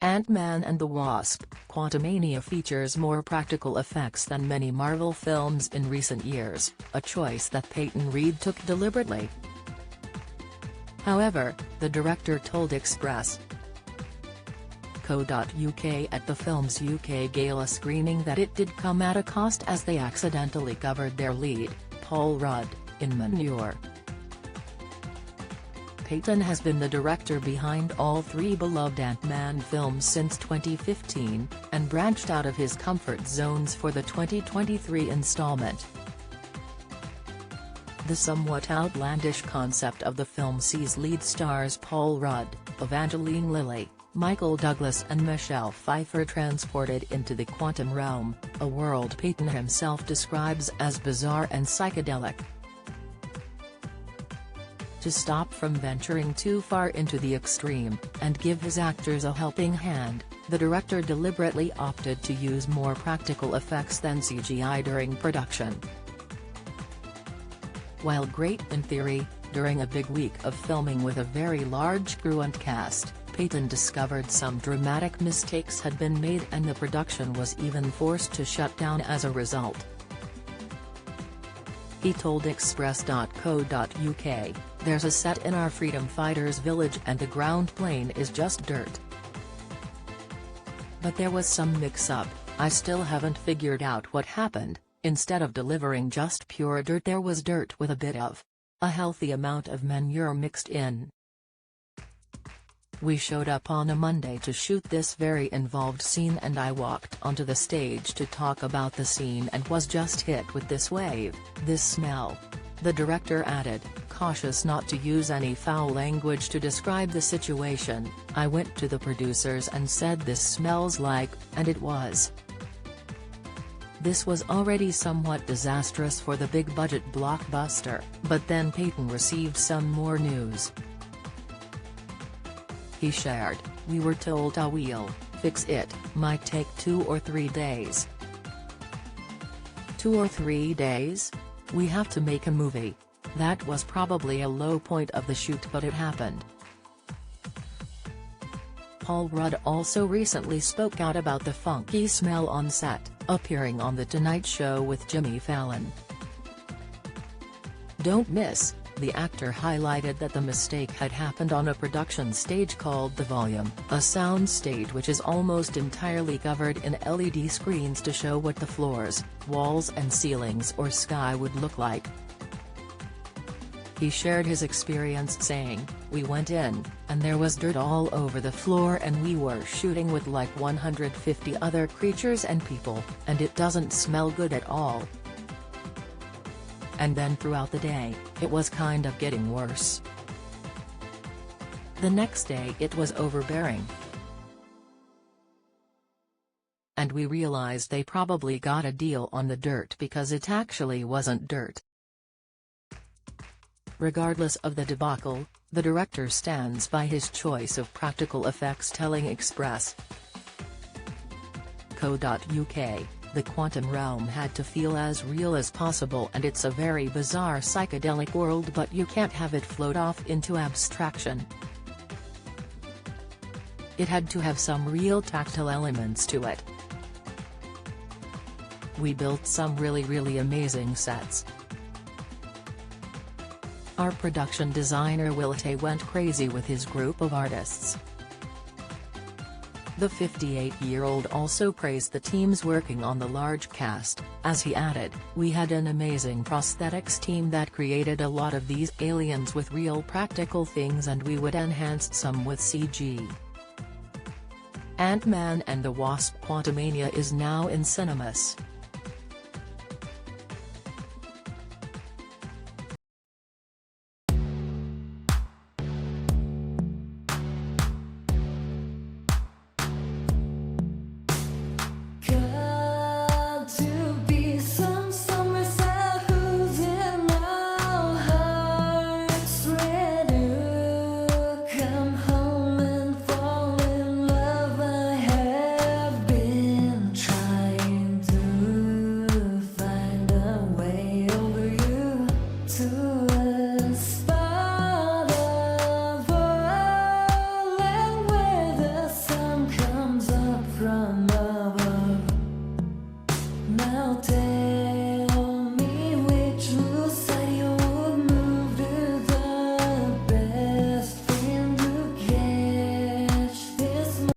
Ant-Man and the Wasp: Quantumania features more practical effects than many Marvel films in recent years, a choice that Peyton Reed took deliberately. However, the director told Express.co.uk at the film's UK gala screening that it did come at a cost as they accidentally covered their lead, Paul Rudd, in manure. Peyton has been the director behind all three beloved Ant-Man films since 2015, and branched out of his comfort zones for the 2023 installment. The somewhat outlandish concept of the film sees lead stars Paul Rudd, Evangeline Lilly, Michael Douglas and Michelle Pfeiffer transported into the quantum realm, a world Peyton himself describes as bizarre and psychedelic. To stop from venturing too far into the extreme, and give his actors a helping hand, the director deliberately opted to use more practical effects than CGI during production. While great in theory, during a big week of filming with a very large crew and cast, Peyton discovered some dramatic mistakes had been made and the production was even forced to shut down as a result. He told Express.co.uk, "There's a set in our freedom fighters village and the ground plane is just dirt. But there was some mix-up, I still haven't figured out what happened. Instead of delivering just pure dirt, there was dirt with a bit of a healthy amount of manure mixed in. We showed up on a Monday to shoot this very involved scene and I walked onto the stage to talk about the scene and was just hit with this wave, this smell." The director added, cautious not to use any foul language to describe the situation, "I went to the producers and said this smells like," and it was. This was already somewhat disastrous for the big-budget blockbuster, but then Peyton received some more news. He shared, "We were told we'll fix it, might take 2 or 3 days. 2 or 3 days? We have to make a movie. That was probably a low point of the shoot, but it happened." Paul Rudd also recently spoke out about the funky smell on set, appearing on The Tonight Show with Jimmy Fallon. "Don't miss," the actor highlighted that the mistake had happened on a production stage called The Volume, a sound stage which is almost entirely covered in LED screens to show what the floors, walls and ceilings or sky would look like. He shared his experience saying, "We went in, and there was dirt all over the floor and we were shooting with like 150 other creatures and people, and it doesn't smell good at all. And then throughout the day, it was kind of getting worse. The next day it was overbearing. And we realized they probably got a deal on the dirt because it actually wasn't dirt." Regardless of the debacle, the director stands by his choice of practical effects, telling Express.co.uk, "The quantum realm had to feel as real as possible and it's a very bizarre psychedelic world, but you can't have it float off into abstraction. It had to have some real tactile elements to it. We built some really amazing sets. Our production designer Wilte went crazy with his group of artists." The 58-year-old also praised the teams working on the large cast, as he added, "We had an amazing prosthetics team that created a lot of these aliens with real practical things and we would enhance some with CG." Ant-Man and the Wasp: Quantumania is now in cinemas.